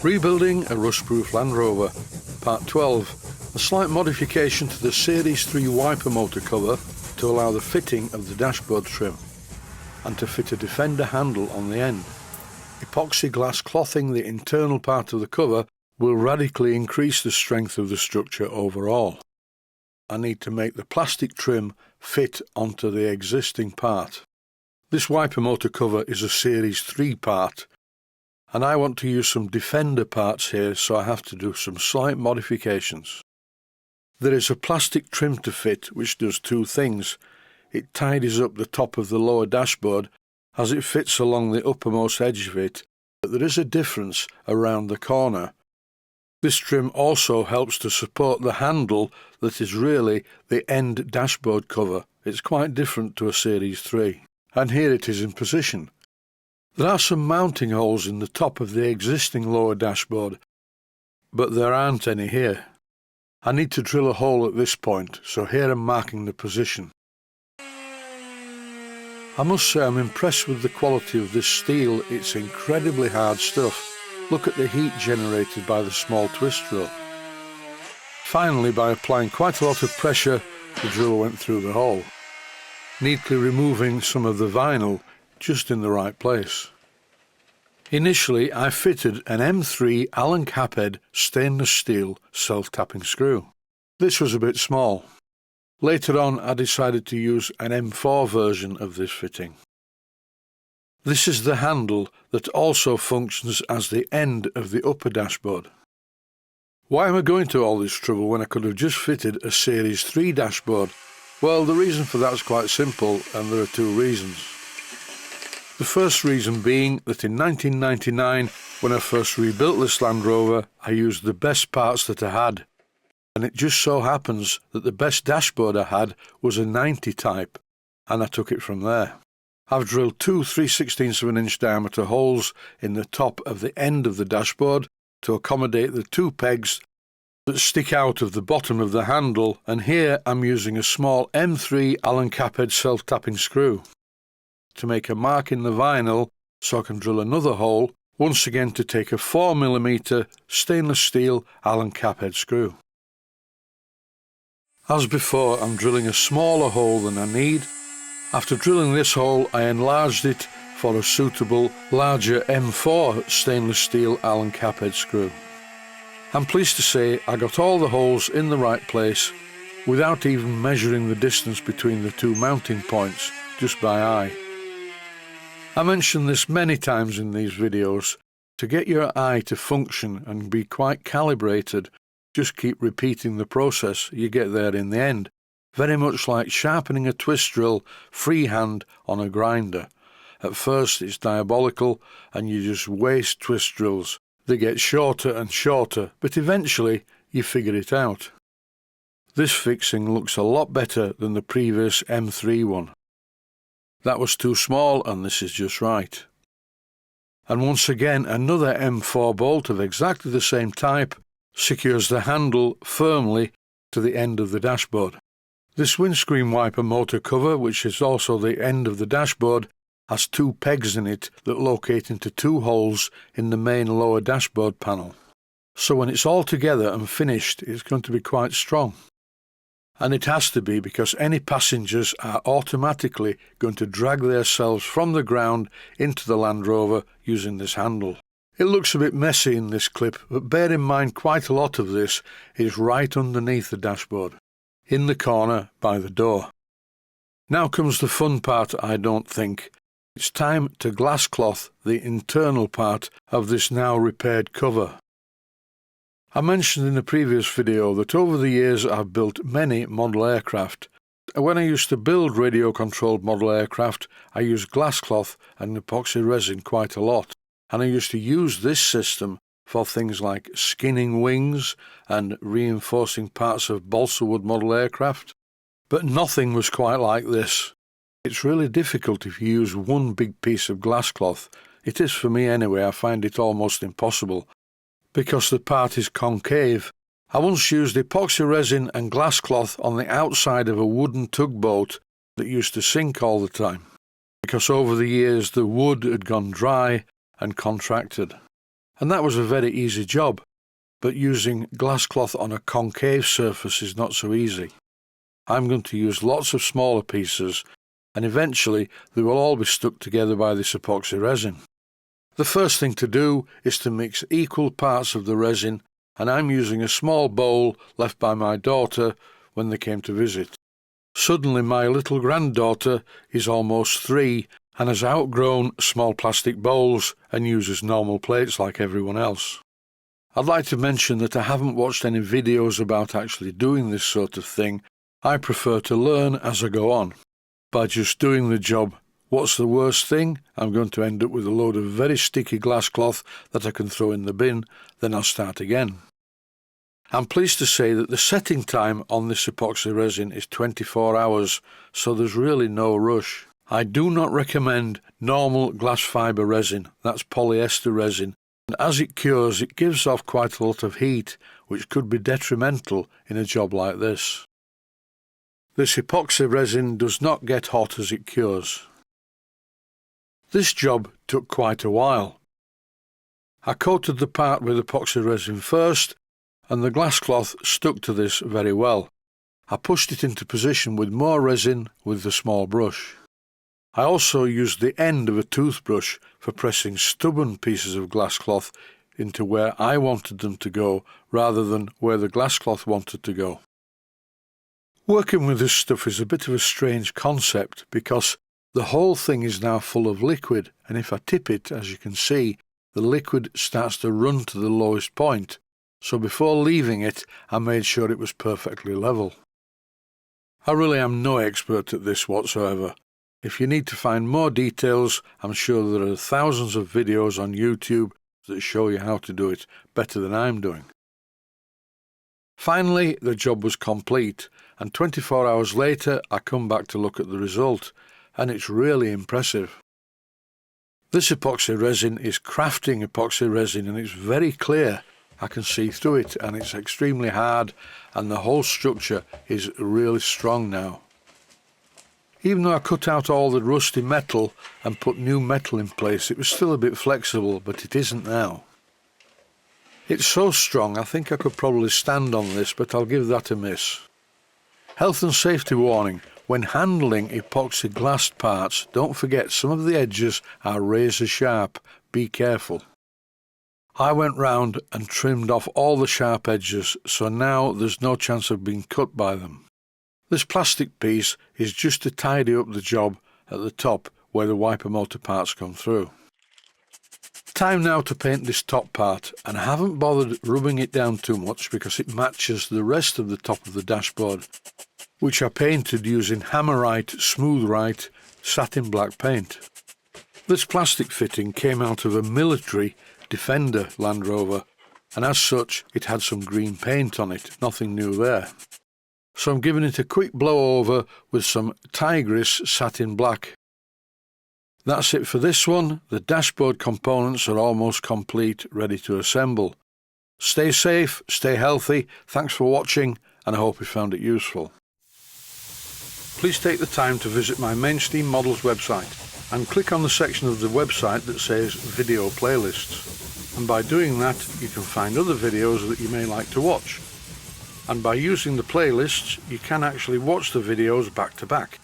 Rebuilding a Rustproof Land Rover, Part 12, a slight modification to the Series 3 wiper motor cover to allow the fitting of the dashboard trim, and to fit a Defender handle on the end. Epoxy glass clothing the internal part of the cover will radically increase the strength of the structure overall. I need to make the plastic trim fit onto the existing part. This wiper motor cover is a Series 3 part, and I want to use some Defender parts here, so I have to do some slight modifications. There is a plastic trim to fit which does two things. It tidies up the top of the lower dashboard as it fits along the uppermost edge of it, but there is a difference around the corner. This trim also helps to support the handle that is really the end dashboard cover. It's quite different to a Series 3. And here it is in position. There are some mounting holes in the top of the existing lower dashboard, but there aren't any here. I need to drill a hole at this point, so here I'm marking the position. I must say I'm impressed with the quality of this steel. It's incredibly hard stuff. Look at the heat generated by the small twist drill. Finally, by applying quite a lot of pressure, the drill went through the hole, neatly removing some of the vinyl just in the right place. Initially, I fitted an M3 Allen caphead stainless steel self-tapping screw. This was a bit small. Later on, I decided to use an M4 version of this fitting. This is the handle that also functions as the end of the upper dashboard. Why am I going to all this trouble when I could have just fitted a Series 3 dashboard? Well, the reason for that is quite simple, and there are two reasons. The first reason being that in 1999, when I first rebuilt this Land Rover, I used the best parts that I had, and it just so happens that the best dashboard I had was a 90 type, and I took it from there. I've drilled two 3/16 of an inch diameter holes in the top of the end of the dashboard to accommodate the two pegs that stick out of the bottom of the handle, and here I'm using a small M3 Allen caphead self-tapping screw to make a mark in the vinyl so I can drill another hole, once again to take a 4mm stainless steel Allen caphead screw. As before, I'm drilling a smaller hole than I need. After drilling this hole, I enlarged it for a suitable larger M4 stainless steel Allen caphead screw. I'm pleased to say I got all the holes in the right place without even measuring the distance between the two mounting points, just by eye. I mentioned this many times in these videos. To get your eye to function and be quite calibrated, just keep repeating the process. You get there in the end. Very much like sharpening a twist drill freehand on a grinder. At first it's diabolical and you just waste twist drills. They get shorter and shorter, but eventually you figure it out. This fixing looks a lot better than the previous M3 one. That was too small and this is just right. And once again, another M4 bolt of exactly the same type secures the handle firmly to the end of the dashboard. This windscreen wiper motor cover, which is also the end of the dashboard, has two pegs in it that locate into two holes in the main lower dashboard panel. So when it's all together and finished, it's going to be quite strong. And it has to be, because any passengers are automatically going to drag themselves from the ground into the Land Rover using this handle. It looks a bit messy in this clip, but bear in mind quite a lot of this is right underneath the dashboard, in the corner by the door. Now comes the fun part, I don't think. It's time to glass cloth the internal part of this now repaired cover. I mentioned in a previous video that over the years I've built many model aircraft. When I used to build radio-controlled model aircraft, I used glass cloth and epoxy resin quite a lot, and I used to use this system for things like skinning wings and reinforcing parts of balsa wood model aircraft. But nothing was quite like this. It's really difficult if you use one big piece of glass cloth. It is for me anyway. I find it almost impossible, because the part is concave. I once used epoxy resin and glass cloth on the outside of a wooden tugboat that used to sink all the time, because over the years the wood had gone dry and contracted. And that was a very easy job, but using glass cloth on a concave surface is not so easy. I'm going to use lots of smaller pieces, and eventually they will all be stuck together by this epoxy resin. The first thing to do is to mix equal parts of the resin, and I'm using a small bowl left by my daughter when they came to visit. Suddenly my little granddaughter is almost 3 and has outgrown small plastic bowls and uses normal plates like everyone else. I'd like to mention that I haven't watched any videos about actually doing this sort of thing. I prefer to learn as I go on. By just doing the job, what's the worst thing? I'm going to end up with a load of very sticky glass cloth that I can throw in the bin, then I'll start again. I'm pleased to say that the setting time on this epoxy resin is 24 hours, so there's really no rush. I do not recommend normal glass fibre resin, that's polyester resin, and as it cures it gives off quite a lot of heat, which could be detrimental in a job like this. This epoxy resin does not get hot as it cures. This job took quite a while. I coated the part with epoxy resin first, and the glass cloth stuck to this very well. I pushed it into position with more resin with the small brush. I also used the end of a toothbrush for pressing stubborn pieces of glass cloth into where I wanted them to go rather than where the glass cloth wanted to go. Working with this stuff is a bit of a strange concept because the whole thing is now full of liquid, and if I tip it, as you can see, the liquid starts to run to the lowest point. So before leaving it, I made sure it was perfectly level. I really am no expert at this whatsoever. If you need to find more details, I'm sure there are thousands of videos on YouTube that show you how to do it better than I'm doing. Finally, the job was complete, and 24 hours later I come back to look at the result, and it's really impressive. This epoxy resin is crafting epoxy resin, and it's very clear. I can see through it, and it's extremely hard, and the whole structure is really strong now. Even though I cut out all the rusty metal and put new metal in place, it was still a bit flexible, but it isn't now. It's so strong I think I could probably stand on this, but I'll give that a miss. Health and safety warning: when handling epoxy glass parts, don't forget some of the edges are razor sharp. Be careful. I went round and trimmed off all the sharp edges, so now there's no chance of being cut by them. This plastic piece is just to tidy up the job at the top where the wiper motor parts come through. Time now to paint this top part, and I haven't bothered rubbing it down too much because it matches the rest of the top of the dashboard, which I painted using Hammerite Smooth-Right satin black paint. This plastic fitting came out of a military Defender Land Rover, and as such it had some green paint on it, nothing new there. So I'm giving it a quick blow over with some Tigris satin black. That's it for this one. The dashboard components are almost complete, ready to assemble. Stay safe, stay healthy, thanks for watching, and I hope you found it useful. Please take the time to visit my Mainstream Models website and click on the section of the website that says Video Playlists. And by doing that, you can find other videos that you may like to watch. And by using the playlists, you can actually watch the videos back to back.